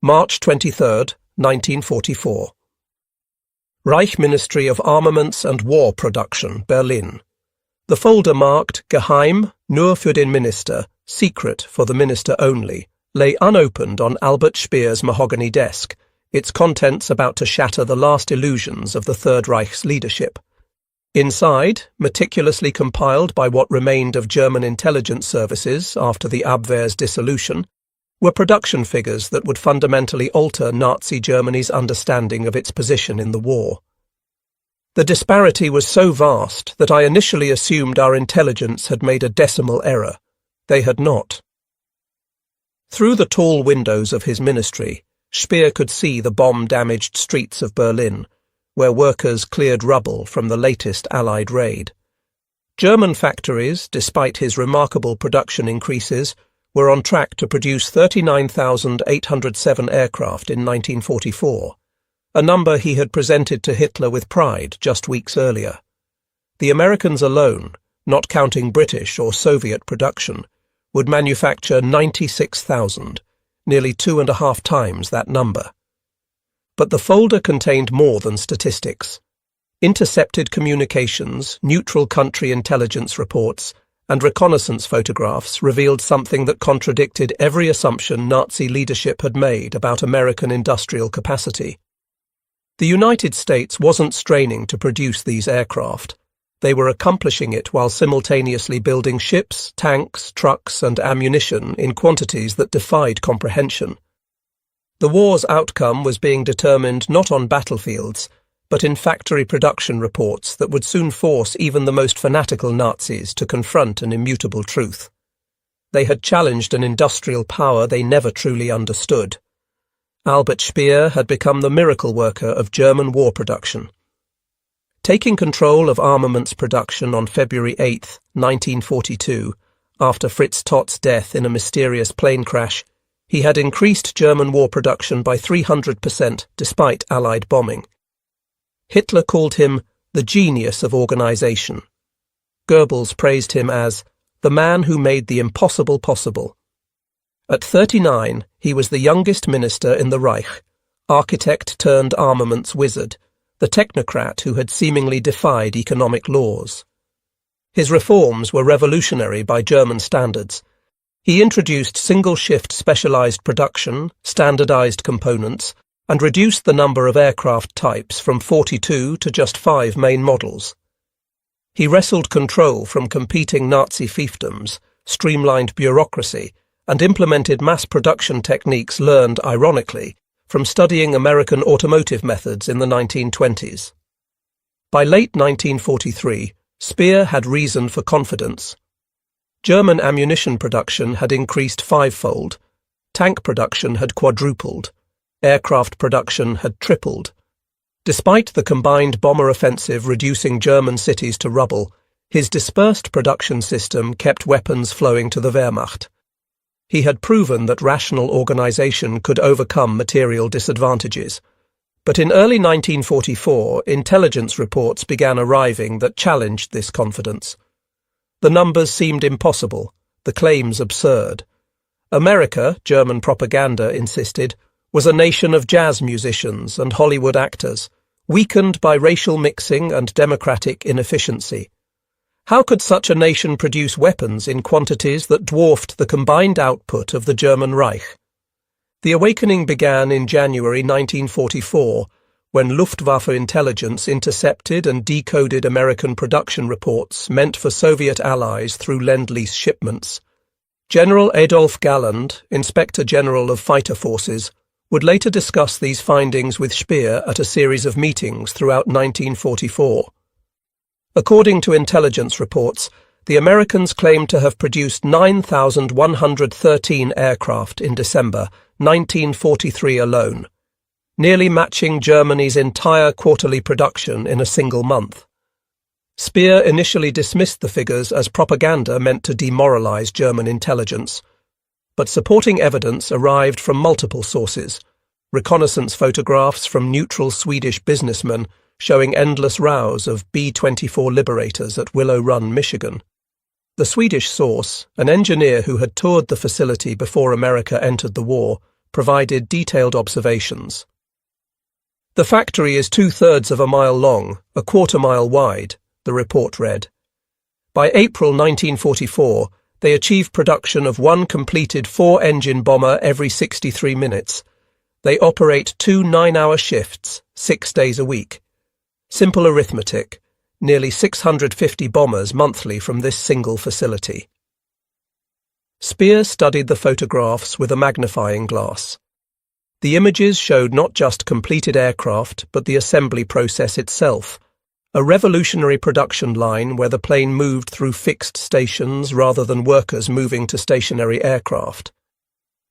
March 23, 1944. Reich Ministry of Armaments and War Production, Berlin. The folder marked Geheim, nur für den Minister, secret for the minister only, lay unopened on Albert Speer's mahogany desk, its contents about to shatter the last illusions of the Third Reich's leadership. Inside, meticulously compiled by what remained of German intelligence services after the Abwehr's dissolution, were production figures that would fundamentally alter Nazi Germany's understanding of its position in the war. The disparity was so vast that I initially assumed our intelligence had made a decimal error. They had not. Through the tall windows of his ministry, Speer could see the bomb-damaged streets of Berlin, where workers cleared rubble from the latest Allied raid. German factories, despite his remarkable production increases, were on track to produce 39,807 aircraft in 1944, a number he had presented to Hitler with pride just weeks earlier. The Americans alone, not counting British or Soviet production, would manufacture 96,000, nearly 2.5 times that number. But the folder contained more than statistics. Intercepted communications, neutral country intelligence reports, and reconnaissance photographs revealed something that contradicted every assumption Nazi leadership had made about American industrial capacity. The United States wasn't straining to produce these aircraft. They were accomplishing it while simultaneously building ships, tanks, trucks, and ammunition in quantities that defied comprehension. The war's outcome was being determined not on battlefields, but in factory production reports that would soon force even the most fanatical Nazis to confront an immutable truth. They had challenged an industrial power they never truly understood. Albert Speer had become the miracle worker of German war production. Taking control of armaments production on February 8, 1942, after Fritz Tott's death in a mysterious plane crash, he had increased German war production by 300% despite Allied bombing. Hitler called him the genius of organization. Goebbels praised him as the man who made the impossible possible. At 39, he was the youngest minister in the Reich, architect turned armaments wizard, the technocrat who had seemingly defied economic laws. His reforms were revolutionary by German standards. He introduced single-shift specialized production, standardized components, and reduced the number of aircraft types from 42 to just 5 main models. He wrestled control from competing Nazi fiefdoms, streamlined bureaucracy, and implemented mass production techniques learned, ironically, from studying American automotive methods in the 1920s. By late 1943, Speer had reason for confidence. German ammunition production had increased 5-fold, tank production had quadrupled, aircraft production had tripled. Despite the combined bomber offensive reducing German cities to rubble, his dispersed production system kept weapons flowing to the Wehrmacht. He had proven that rational organization could overcome material disadvantages. But in early 1944, intelligence reports began arriving that challenged this confidence. The numbers seemed impossible, the claims absurd. America, German propaganda insisted, was a nation of jazz musicians and Hollywood actors, weakened by racial mixing and democratic inefficiency. How could such a nation produce weapons in quantities that dwarfed the combined output of the German Reich? The awakening began in January 1944, when Luftwaffe intelligence intercepted and decoded American production reports meant for Soviet allies through Lend-Lease shipments. General Adolf Galland, Inspector General of Fighter Forces, would later discuss these findings with Speer at a series of meetings throughout 1944. According to intelligence reports, the Americans claimed to have produced 9,113 aircraft in December 1943 alone, nearly matching Germany's entire quarterly production in a single month. Speer initially dismissed the figures as propaganda meant to demoralize German intelligence, but supporting evidence arrived from multiple sources: reconnaissance photographs from neutral Swedish businessmen showing endless rows of B-24 Liberators at Willow Run, Michigan. The Swedish source, an engineer who had toured the facility before America entered the war, provided detailed observations. The factory is 2/3 of a mile long, a quarter-mile wide, the report read. By April 1944, they achieved production of one completed 4-engine bomber every 63 minutes. They operate 2 9-hour shifts, 6 days a week. Simple arithmetic, nearly 650 bombers monthly from this single facility. Speer studied the photographs with a magnifying glass. The images showed not just completed aircraft, but the assembly process itself, a revolutionary production line where the plane moved through fixed stations rather than workers moving to stationary aircraft.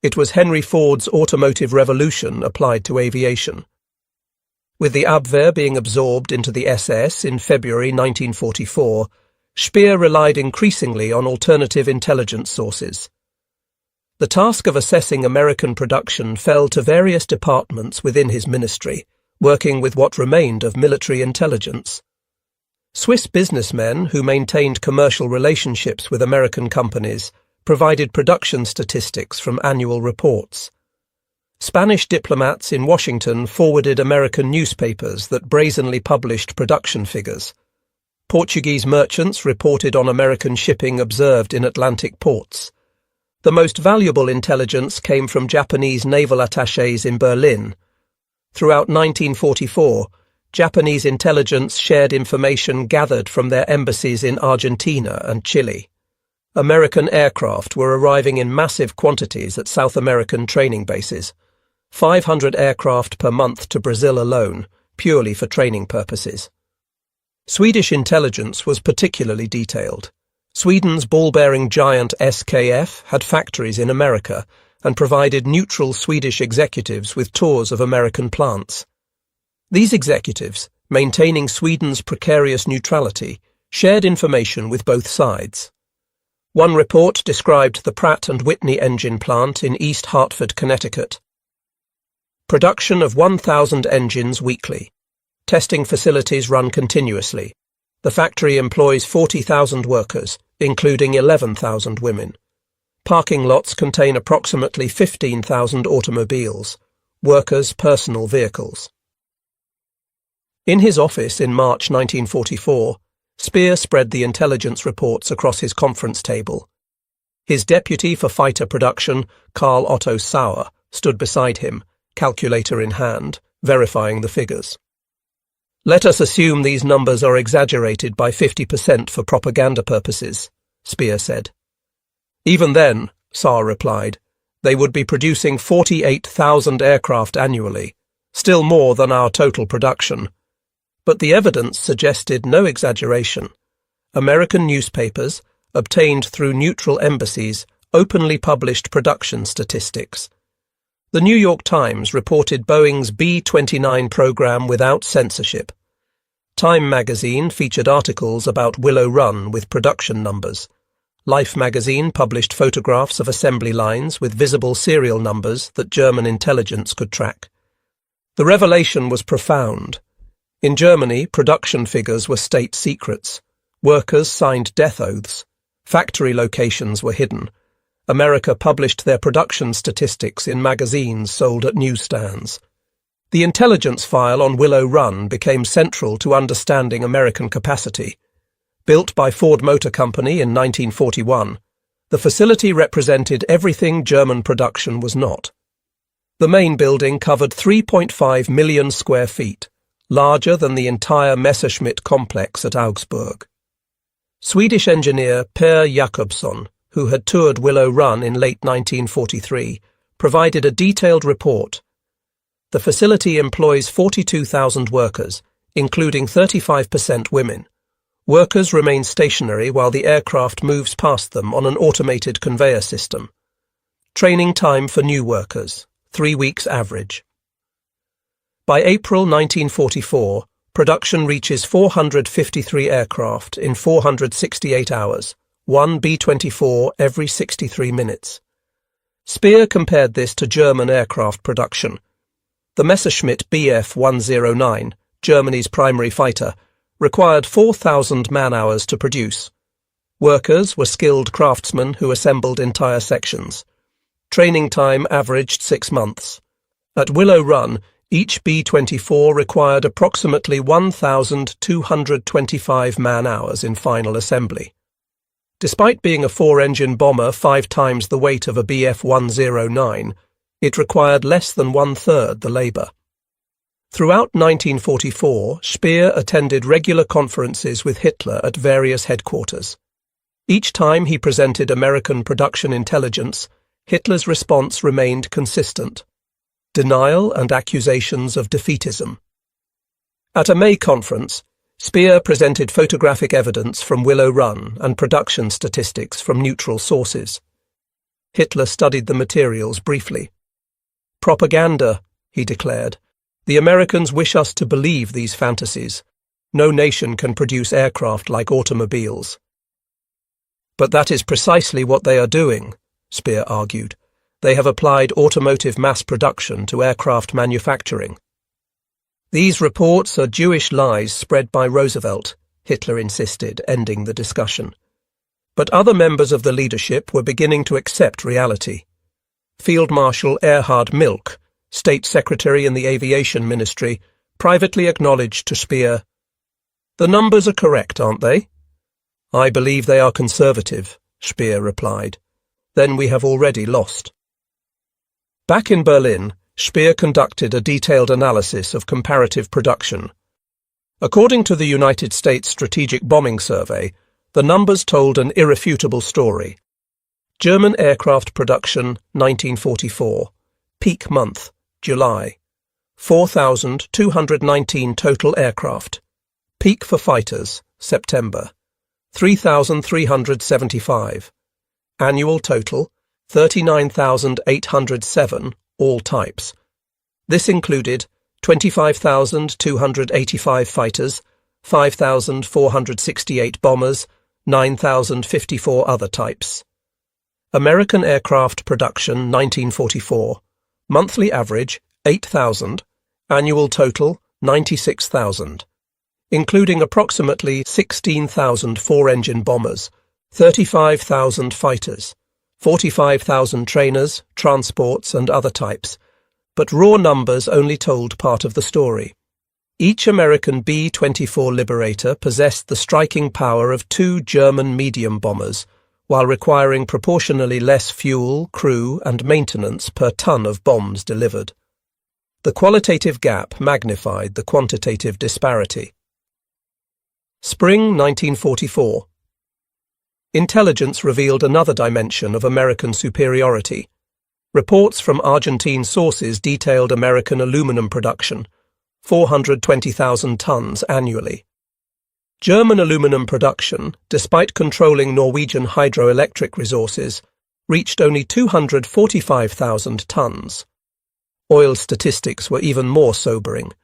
It was Henry Ford's automotive revolution applied to aviation. With the Abwehr being absorbed into the SS in February 1944, Speer relied increasingly on alternative intelligence sources. The task of assessing American production fell to various departments within his ministry, working with what remained of military intelligence. Swiss businessmen who maintained commercial relationships with American companies provided production statistics from annual reports. Spanish diplomats in Washington forwarded American newspapers that brazenly published production figures. Portuguese merchants reported on American shipping observed in Atlantic ports. The most valuable intelligence came from Japanese naval attachés in Berlin. Throughout 1944, Japanese intelligence shared information gathered from their embassies in Argentina and Chile. American aircraft were arriving in massive quantities at South American training bases, 500 aircraft per month to Brazil alone, purely for training purposes. Swedish intelligence was particularly detailed. Sweden's ball-bearing giant SKF had factories in America and provided neutral Swedish executives with tours of American plants. These executives, maintaining Sweden's precarious neutrality, shared information with both sides. One report described the Pratt & Whitney engine plant in East Hartford, Connecticut. Production of 1,000 engines weekly. Testing facilities run continuously. The factory employs 40,000 workers, including 11,000 women. Parking lots contain approximately 15,000 automobiles, workers' personal vehicles. In his office in March 1944, Speer spread the intelligence reports across his conference table. His deputy for fighter production, Carl Otto Sauer, stood beside him, calculator in hand, verifying the figures. "Let us assume these numbers are exaggerated by 50% for propaganda purposes," Speer said. "Even then," Sauer replied, "they would be producing 48,000 aircraft annually, still more than our total production." But the evidence suggested no exaggeration. American newspapers, obtained through neutral embassies, openly published production statistics. The New York Times reported Boeing's B-29 program without censorship. Time magazine featured articles about Willow Run with production numbers. Life magazine published photographs of assembly lines with visible serial numbers that German intelligence could track. The revelation was profound. In Germany, production figures were state secrets. Workers signed death oaths. Factory locations were hidden. America published their production statistics in magazines sold at newsstands. The intelligence file on Willow Run became central to understanding American capacity. Built by Ford Motor Company in 1941, the facility represented everything German production was not. The main building covered 3.5 million square feet, larger than the entire Messerschmitt complex at Augsburg. Swedish engineer Per Jakobsson, who had toured Willow Run in late 1943, provided a detailed report. The facility employs 42,000 workers, including 35% women. Workers remain stationary while the aircraft moves past them on an automated conveyor system. Training time for new workers, 3 weeks average. By April 1944, production reaches 453 aircraft in 468 hours, one B-24 every 63 minutes. Speer compared this to German aircraft production. The Messerschmitt Bf-109, Germany's primary fighter, required 4,000 man-hours to produce. Workers were skilled craftsmen who assembled entire sections. Training time averaged 6 months. At Willow Run, each B-24 required approximately 1,225 man-hours in final assembly. Despite being a 4-engine bomber 5 times the weight of a Bf-109, it required less than one-third the labour. Throughout 1944, Speer attended regular conferences with Hitler at various headquarters. Each time he presented American production intelligence, Hitler's response remained consistent: denial and accusations of defeatism. At a May conference, Speer presented photographic evidence from Willow Run and production statistics from neutral sources. Hitler studied the materials briefly. "Propaganda," he declared. "The Americans wish us to believe these fantasies. No nation can produce aircraft like automobiles." "But that is precisely what they are doing," Speer argued. "They have applied automotive mass production to aircraft manufacturing." "These reports are Jewish lies spread by Roosevelt," Hitler insisted, ending the discussion. But other members of the leadership were beginning to accept reality. Field Marshal Erhard Milch, State Secretary in the Aviation Ministry, privately acknowledged to Speer, "The numbers are correct, aren't they?" "I believe they are conservative," Speer replied. "Then we have already lost." Back in Berlin, Speer conducted a detailed analysis of comparative production. According to the United States Strategic Bombing Survey, the numbers told an irrefutable story. German aircraft production, 1944. Peak month, July. 4,219 total aircraft. Peak for fighters, September. 3,375. Annual total, 39,807, all types. This included 25,285 fighters, 5,468 bombers, 9,054 other types. American aircraft production 1944. Monthly average 8,000. Annual total 96,000. Including approximately 16,000 4-engine bombers, 35,000 fighters, 45,000 trainers, transports and other types. But raw numbers only told part of the story. Each American B-24 Liberator possessed the striking power of 2 German medium bombers, while requiring proportionally less fuel, crew, and maintenance per ton of bombs delivered. The qualitative gap magnified the quantitative disparity. Spring 1944. Intelligence revealed another dimension of American superiority. Reports from Argentine sources detailed American aluminum production, 420,000 tons annually. German aluminum production, despite controlling Norwegian hydroelectric resources, reached only 245,000 tons. Oil statistics were even more sobering.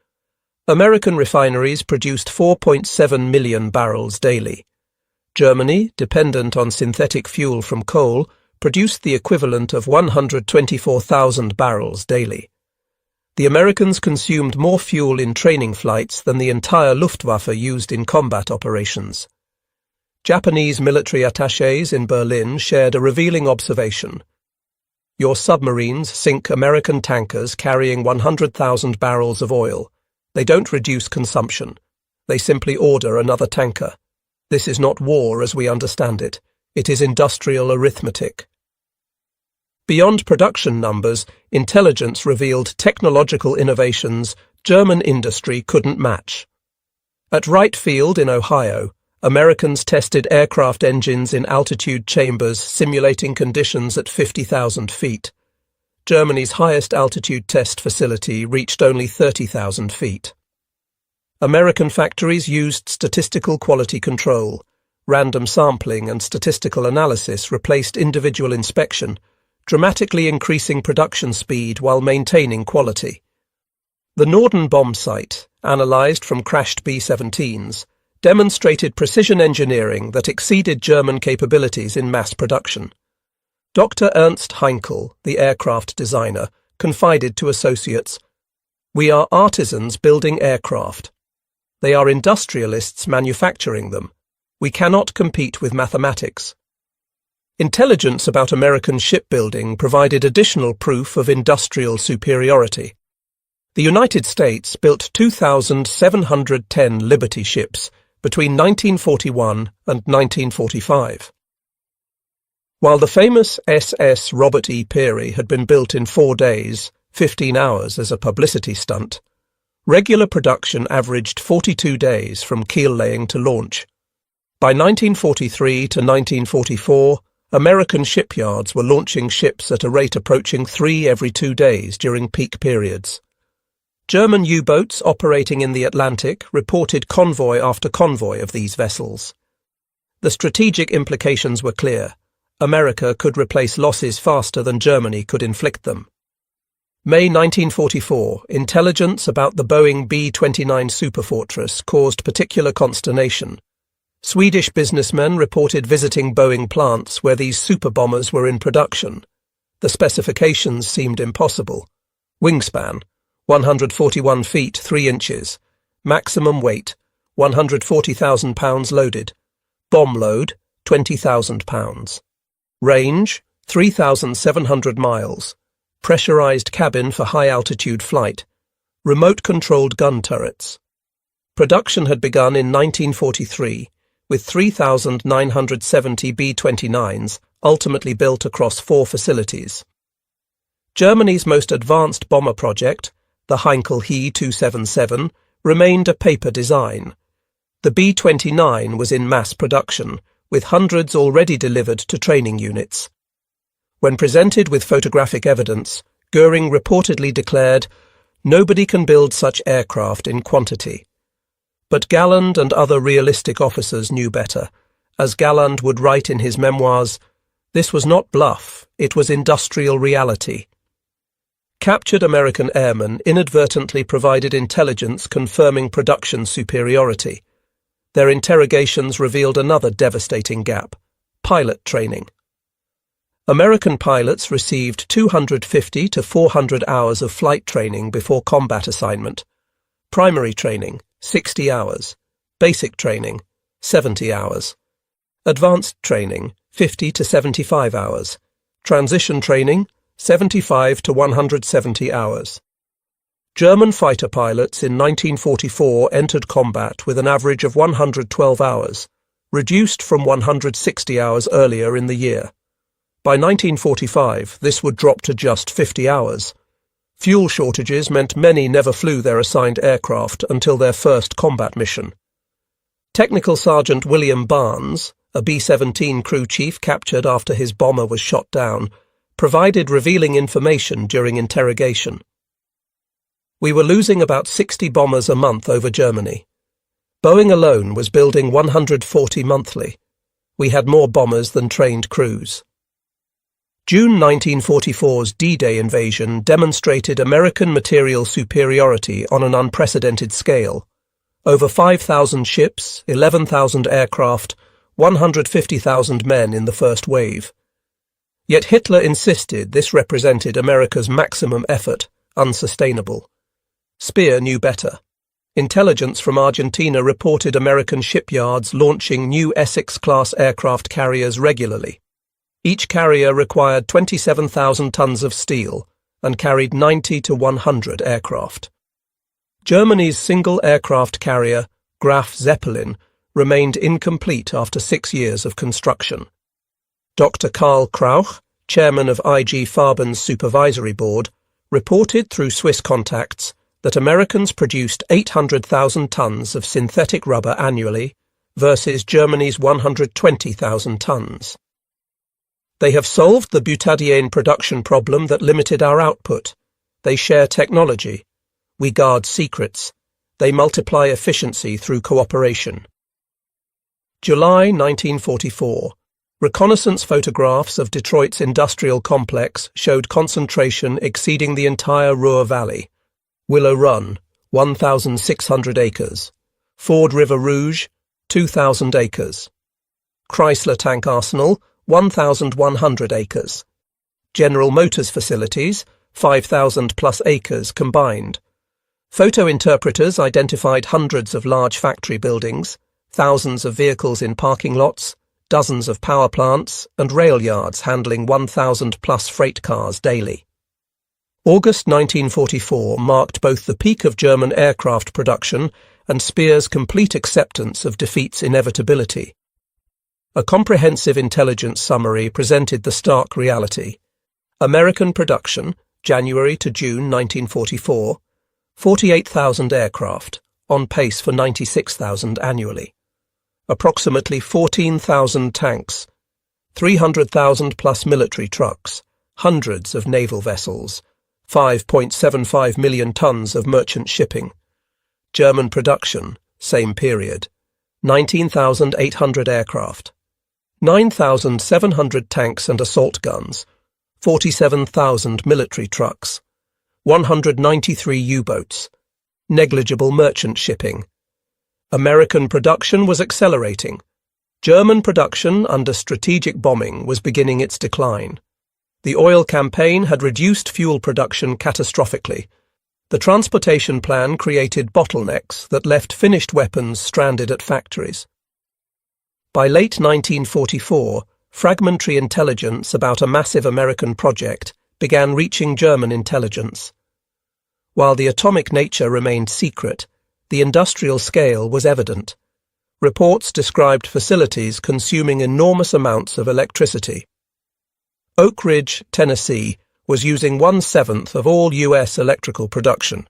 American refineries produced 4.7 million barrels daily. Germany, dependent on synthetic fuel from coal, produced the equivalent of 124,000 barrels daily. The Americans consumed more fuel in training flights than the entire Luftwaffe used in combat operations. Japanese military attachés in Berlin shared a revealing observation. "Your submarines sink American tankers carrying 100,000 barrels of oil. They don't reduce consumption. They simply order another tanker. This is not war as we understand it. It is industrial arithmetic." Beyond production numbers, intelligence revealed technological innovations German industry couldn't match. At Wright Field in Ohio, Americans tested aircraft engines in altitude chambers simulating conditions at 50,000 feet. Germany's highest altitude test facility reached only 30,000 feet. American factories used statistical quality control. Random sampling and statistical analysis replaced individual inspection, dramatically increasing production speed while maintaining quality. The Norden bomb site, analysed from crashed B-17s, demonstrated precision engineering that exceeded German capabilities in mass production. Dr. Ernst Heinkel, the aircraft designer, confided to associates, "We are artisans building aircraft. They are industrialists manufacturing them. We cannot compete with mathematics." Intelligence about American shipbuilding provided additional proof of industrial superiority. The United States built 2,710 Liberty ships between 1941 and 1945. While the famous SS Robert E. Peary had been built in 4 days, 15 hours as a publicity stunt, regular production averaged 42 days from keel laying to launch. By 1943 to 1944, American shipyards were launching ships at a rate approaching 3 every 2 days during peak periods. German U-boats operating in the Atlantic reported convoy after convoy of these vessels. The strategic implications were clear. America could replace losses faster than Germany could inflict them. May 1944, intelligence about the Boeing B-29 Superfortress caused particular consternation. Swedish businessmen reported visiting Boeing plants where these superbombers were in production. The specifications seemed impossible. Wingspan, 141 feet 3 inches. Maximum weight, 140,000 pounds loaded. Bomb load, 20,000 pounds. Range, 3,700 miles. Pressurized cabin for high-altitude flight. Remote-controlled gun turrets. Production had begun in 1943, with 3,970 B-29s ultimately built across 4 facilities. Germany's most advanced bomber project, the Heinkel He 277, remained a paper design. The B-29 was in mass production, with hundreds already delivered to training units. When presented with photographic evidence, Goering reportedly declared, "Nobody can build such aircraft in quantity." But Galland and other realistic officers knew better. As Galland would write in his memoirs, this was not bluff, it was industrial reality. Captured American airmen inadvertently provided intelligence confirming production superiority. Their interrogations revealed another devastating gap: pilot training. American pilots received 250 to 400 hours of flight training before combat assignment. Primary training, 60 hours. Basic training, 70 hours. Advanced training, 50 to 75 hours. Transition training, 75 to 170 hours. German fighter pilots in 1944 entered combat with an average of 112 hours, reduced from 160 hours earlier in the year. By 1945, this would drop to just 50 hours. Fuel shortages meant many never flew their assigned aircraft until their first combat mission. Technical Sergeant William Barnes, a B-17 crew chief captured after his bomber was shot down, provided revealing information during interrogation. We were losing about 60 bombers a month over Germany. Boeing alone was building 140 monthly. We had more bombers than trained crews. June 1944's D-Day invasion demonstrated American material superiority on an unprecedented scale. Over 5,000 ships, 11,000 aircraft, 150,000 men in the first wave. Yet Hitler insisted this represented America's maximum effort, unsustainable. Speer knew better. Intelligence from Argentina reported American shipyards launching new Essex-class aircraft carriers regularly. Each carrier required 27,000 tons of steel and carried 90 to 100 aircraft. Germany's single aircraft carrier, Graf Zeppelin, remained incomplete after 6 years of construction. Dr. Karl Krauch, chairman of IG Farben's supervisory board, reported through Swiss contacts that Americans produced 800,000 tons of synthetic rubber annually versus Germany's 120,000 tons. They have solved the butadiene production problem that limited our output. They share technology. We guard secrets. They multiply efficiency through cooperation. July 1944. Reconnaissance photographs of Detroit's industrial complex showed concentration exceeding the entire Ruhr Valley. Willow Run, 1,600 acres. Ford River Rouge, 2,000 acres. Chrysler Tank Arsenal, 1,100 acres. General Motors facilities, 5,000 plus acres combined. Photo interpreters identified hundreds of large factory buildings, thousands of vehicles in parking lots, dozens of power plants, and rail yards handling 1,000-plus freight cars daily. August 1944 marked both the peak of German aircraft production and Speer's complete acceptance of defeat's inevitability. A comprehensive intelligence summary presented the stark reality. American production, January to June 1944, 48,000 aircraft, on pace for 96,000 annually. Approximately 14,000 tanks, 300,000-plus military trucks, hundreds of naval vessels, 5.75 million tons of merchant shipping. German production, same period, 19,800 aircraft, 9,700 tanks and assault guns, 47,000 military trucks, 193 U-boats, negligible merchant shipping. American production was accelerating. German production under strategic bombing was beginning its decline. The oil campaign had reduced fuel production catastrophically. The transportation plan created bottlenecks that left finished weapons stranded at factories. By late 1944, fragmentary intelligence about a massive American project began reaching German intelligence. While the atomic nature remained secret, the industrial scale was evident. Reports described facilities consuming enormous amounts of electricity. Oak Ridge, Tennessee, was using 1/7 of all U.S. electrical production.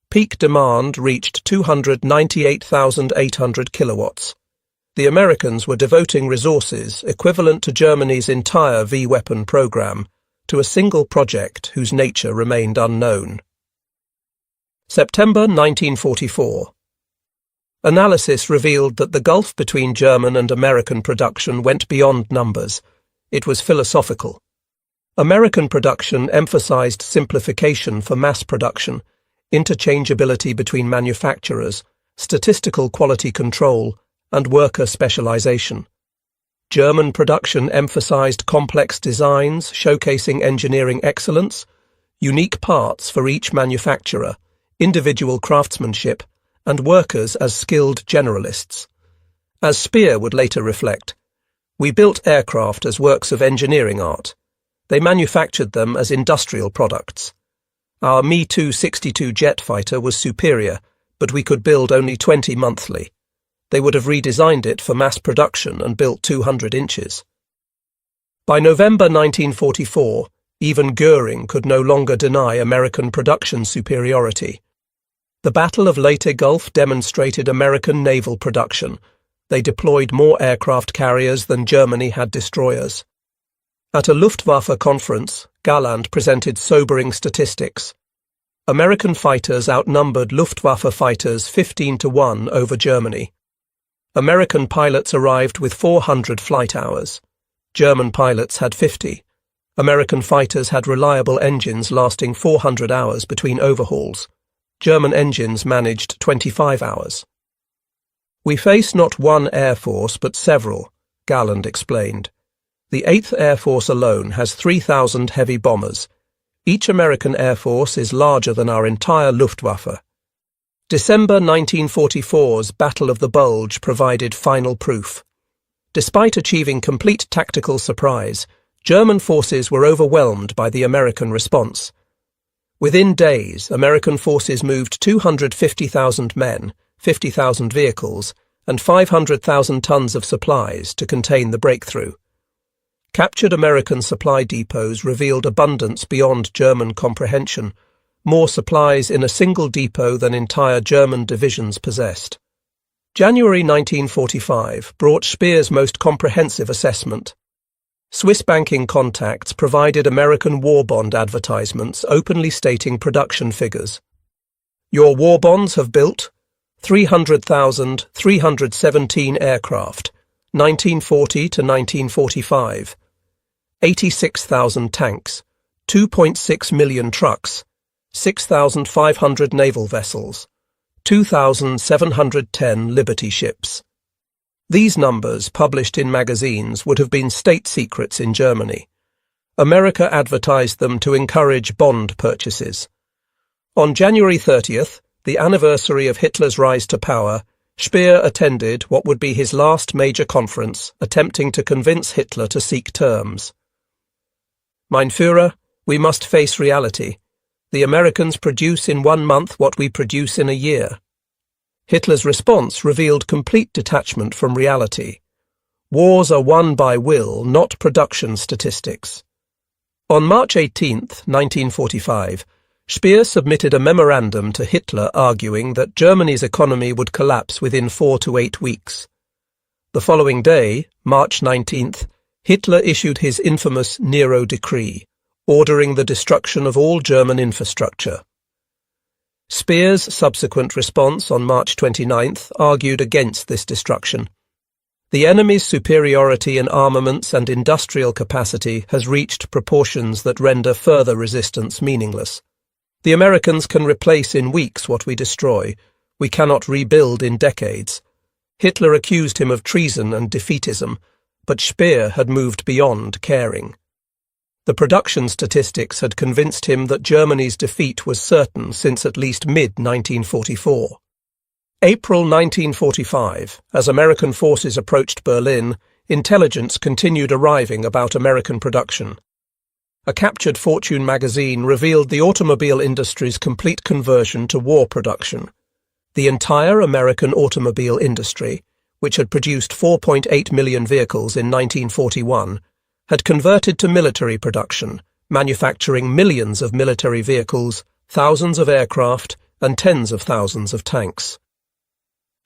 Peak demand reached 298,800 kilowatts. The Americans were devoting resources equivalent to Germany's entire V-weapon program to a single project whose nature remained unknown. September 1944. Analysis revealed that the gulf between German and American production went beyond numbers. It was philosophical. American production emphasized simplification for mass production, interchangeability between manufacturers, statistical quality control, and worker specialization. German production emphasized complex designs showcasing engineering excellence, unique parts for each manufacturer, individual craftsmanship, and workers as skilled generalists. As Speer would later reflect, "We built aircraft as works of engineering art. They manufactured them as industrial products. Our Me-262 jet fighter was superior, but we could build only 20 monthly. They would have redesigned it for mass production and built 200 inches. By November 1944, even Göring could no longer deny American production superiority. The Battle of Leyte Gulf demonstrated American naval production. They deployed more aircraft carriers than Germany had destroyers. At a Luftwaffe conference, Galland presented sobering statistics. American fighters outnumbered Luftwaffe fighters 15-1 over Germany. American pilots arrived with 400 flight hours. German pilots had 50. American fighters had reliable engines lasting 400 hours between overhauls. German engines managed 25 hours. "We face not one Air Force but several," Galland explained. "The 8th Air Force alone has 3,000 heavy bombers. Each American Air Force is larger than our entire Luftwaffe." December 1944's Battle of the Bulge provided final proof. Despite achieving complete tactical surprise, German forces were overwhelmed by the American response. Within days, American forces moved 250,000 men, 50,000 vehicles, and 500,000 tons of supplies to contain the breakthrough. Captured American supply depots revealed abundance beyond German comprehension, more supplies in a single depot than entire German divisions possessed. January 1945 brought Speer's most comprehensive assessment. Swiss banking contacts provided American war bond advertisements openly stating production figures. "Your war bonds have built 300,317 aircraft, 1940 to 1945, 86,000 tanks, 2.6 million trucks, 6,500 naval vessels, 2,710 Liberty ships." These numbers, published in magazines, would have been state secrets in Germany. America advertised them to encourage bond purchases. On January 30th, the anniversary of Hitler's rise to power, Speer attended what would be his last major conference, attempting to convince Hitler to seek terms. Mein Führer, we must face reality. The Americans produce in 1 month what we produce in a year. Hitler's response revealed complete detachment from reality. Wars are won by will, not production statistics. On March 18, 1945, Speer submitted a memorandum to Hitler arguing that Germany's economy would collapse within 4 to 8 weeks. The following day, March 19th, Hitler issued his infamous Nero Decree, ordering the destruction of all German infrastructure. Speer's subsequent response on March 29th argued against this destruction. The enemy's superiority in armaments and industrial capacity has reached proportions that render further resistance meaningless. The Americans can replace in weeks what we destroy. We cannot rebuild in decades. Hitler accused him of treason and defeatism, but Speer had moved beyond caring. The production statistics had convinced him that Germany's defeat was certain since at least mid-1944. April 1945, as American forces approached Berlin, intelligence continued arriving about American production. A captured Fortune magazine revealed the automobile industry's complete conversion to war production. The entire American automobile industry, which had produced 4.8 million vehicles in 1941, had converted to military production, manufacturing millions of military vehicles, thousands of aircraft, and tens of thousands of tanks.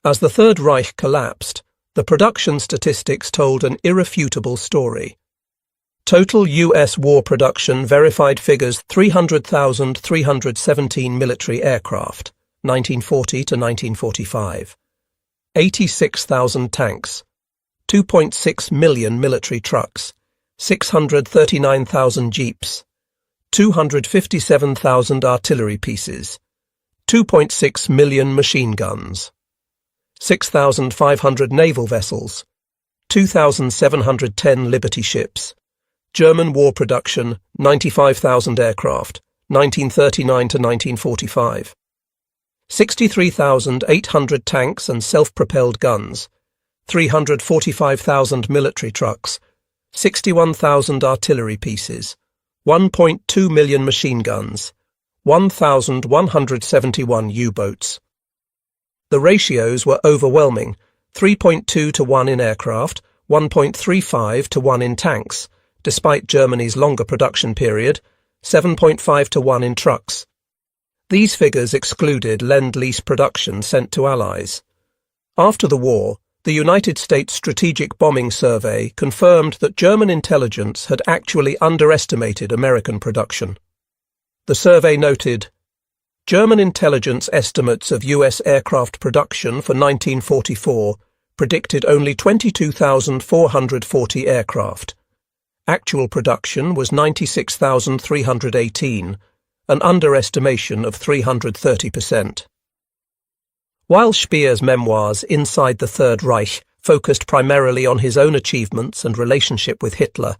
As the Third Reich collapsed, the production statistics told an irrefutable story. Total U.S. war production verified figures 300,317 military aircraft, 1940 to 1945, 86,000 tanks, 2.6 million military trucks, 639,000 jeeps, 257,000 artillery pieces, 2.6 million machine guns, 6,500 naval vessels, 2,710 Liberty ships. German war production, 95,000 aircraft, 1939 to 1945. 63,800 tanks and self-propelled guns, 345,000 military trucks, 61,000 artillery pieces, 1.2 million machine guns, 1,171 U-boats. The ratios were overwhelming, 3.2 to 1 in aircraft, 1.35 to 1 in tanks, despite Germany's longer production period, 7.5 to 1 in trucks. These figures excluded Lend-Lease production sent to Allies. After the war, the United States Strategic Bombing Survey confirmed that German intelligence had actually underestimated American production. The survey noted, German intelligence estimates of U.S. aircraft production for 1944 predicted only 22,440 aircraft. Actual production was 96,318, an underestimation of 330%. While Speer's memoirs Inside the Third Reich focused primarily on his own achievements and relationship with Hitler,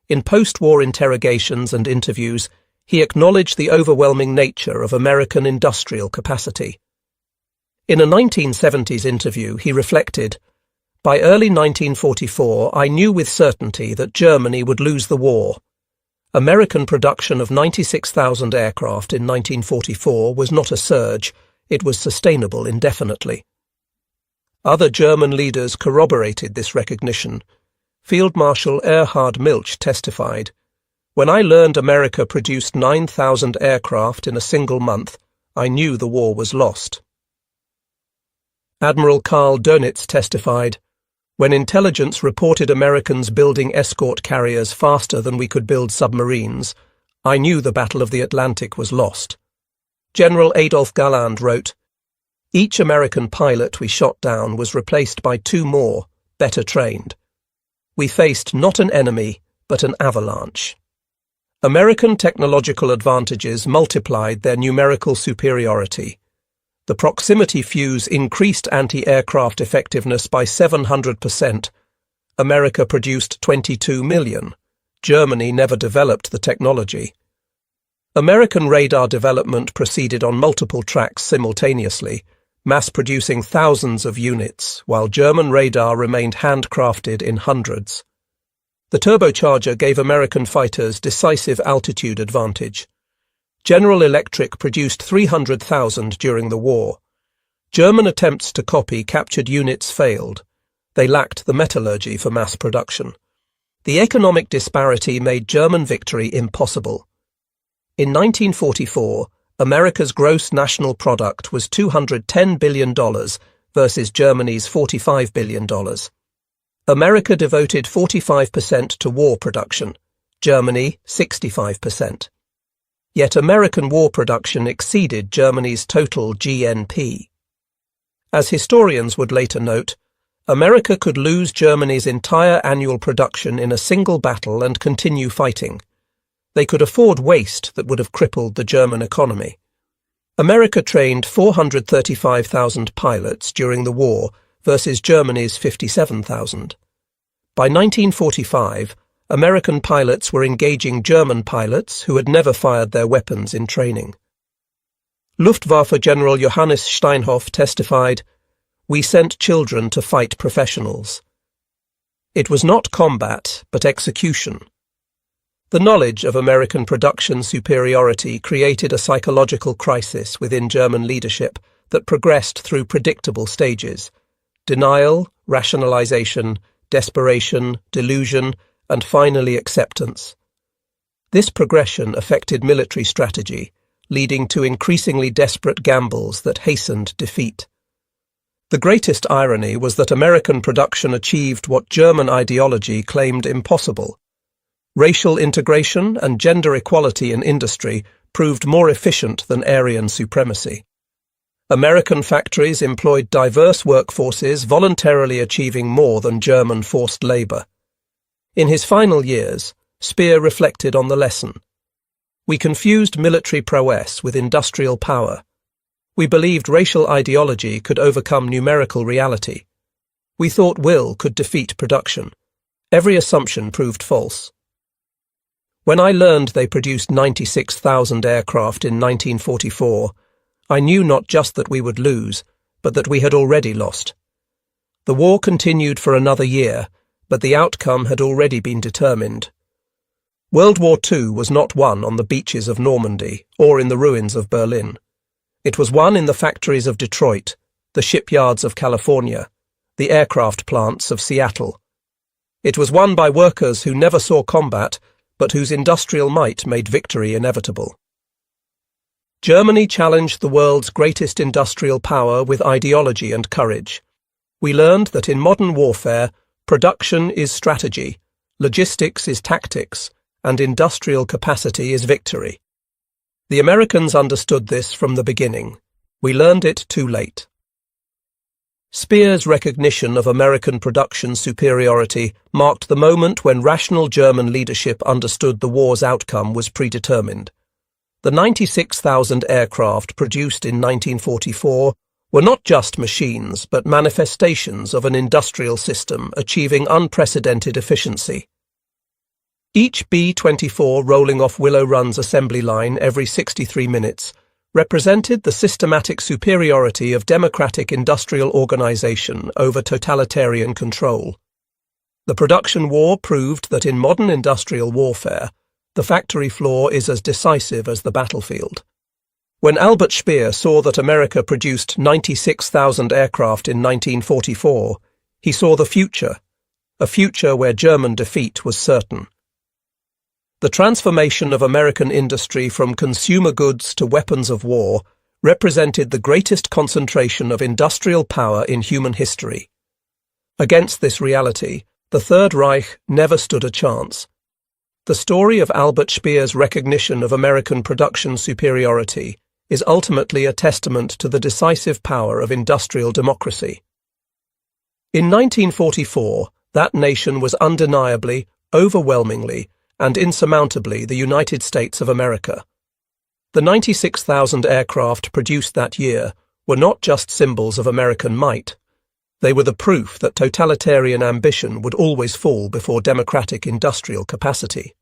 in post-war interrogations and interviews he acknowledged the overwhelming nature of American industrial capacity. In a 1970s interview he reflected, By early 1944, I knew with certainty that Germany would lose the war. American production of 96,000 aircraft in 1944 was not a surge, it was sustainable indefinitely. Other German leaders corroborated this recognition. Field Marshal Erhard Milch testified, When I learned America produced 9,000 aircraft in a single month, I knew the war was lost. Admiral Karl Dönitz testified, When intelligence reported Americans building escort carriers faster than we could build submarines, I knew the Battle of the Atlantic was lost. General Adolf Galland wrote, Each American pilot we shot down was replaced by 2 more, better trained. We faced not an enemy, but an avalanche. American technological advantages multiplied their numerical superiority. The proximity fuse increased anti-aircraft effectiveness by 700%. America produced 22 million. Germany never developed the technology. American radar development proceeded on multiple tracks simultaneously, mass-producing thousands of units, while German radar remained handcrafted in hundreds. The turbocharger gave American fighters decisive altitude advantage. General Electric produced 300,000 during the war. German attempts to copy captured units failed. They lacked the metallurgy for mass production. The economic disparity made German victory impossible. In 1944, America's gross national product was $210 billion versus Germany's $45 billion. America devoted 45% to war production, Germany 65%. Yet American war production exceeded Germany's total GNP. As historians would later note, America could lose Germany's entire annual production in a single battle and continue fighting. They could afford waste that would have crippled the German economy. America trained 435,000 pilots during the war versus Germany's 57,000. By 1945, American pilots were engaging German pilots who had never fired their weapons in training. Luftwaffe General Johannes Steinhoff testified, "We sent children to fight professionals." It was not combat, but execution. The knowledge of American production superiority created a psychological crisis within German leadership that progressed through predictable stages: denial, rationalization, desperation, delusion, and finally acceptance. This progression affected military strategy, leading to increasingly desperate gambles that hastened defeat. The greatest irony was that American production achieved what German ideology claimed impossible. Racial integration and gender equality in industry proved more efficient than Aryan supremacy. American factories employed diverse workforces, voluntarily achieving more than German forced labor. In his final years, Speer reflected on the lesson. We confused military prowess with industrial power. We believed racial ideology could overcome numerical reality. We thought will could defeat production. Every assumption proved false. When I learned they produced 96,000 aircraft in 1944, I knew not just that we would lose, but that we had already lost. The war continued for another year, but the outcome had already been determined. World War II was not won on the beaches of Normandy or in the ruins of Berlin. It was won in the factories of Detroit, the shipyards of California, the aircraft plants of Seattle. It was won by workers who never saw combat, but whose industrial might made victory inevitable. Germany challenged the world's greatest industrial power with ideology and courage. We learned that in modern warfare, production is strategy, logistics is tactics, and industrial capacity is victory. The Americans understood this from the beginning. We learned it too late. Speer's recognition of American production superiority marked the moment when rational German leadership understood the war's outcome was predetermined. The 96,000 aircraft produced in 1944 were not just machines, but manifestations of an industrial system achieving unprecedented efficiency. Each B-24 rolling off Willow Run's assembly line every 63 minutes represented the systematic superiority of democratic industrial organization over totalitarian control. The production war proved that in modern industrial warfare, the factory floor is as decisive as the battlefield. When Albert Speer saw that America produced 96,000 aircraft in 1944, he saw the future, a future where German defeat was certain. The transformation of American industry from consumer goods to weapons of war represented the greatest concentration of industrial power in human history. Against this reality, the Third Reich never stood a chance. The story of Albert Speer's recognition of American production superiority is ultimately a testament to the decisive power of industrial democracy. In 1944, that nation was undeniably, overwhelmingly, and insurmountably the United States of America. The 96,000 aircraft produced that year were not just symbols of American might. They were the proof that totalitarian ambition would always fall before democratic industrial capacity.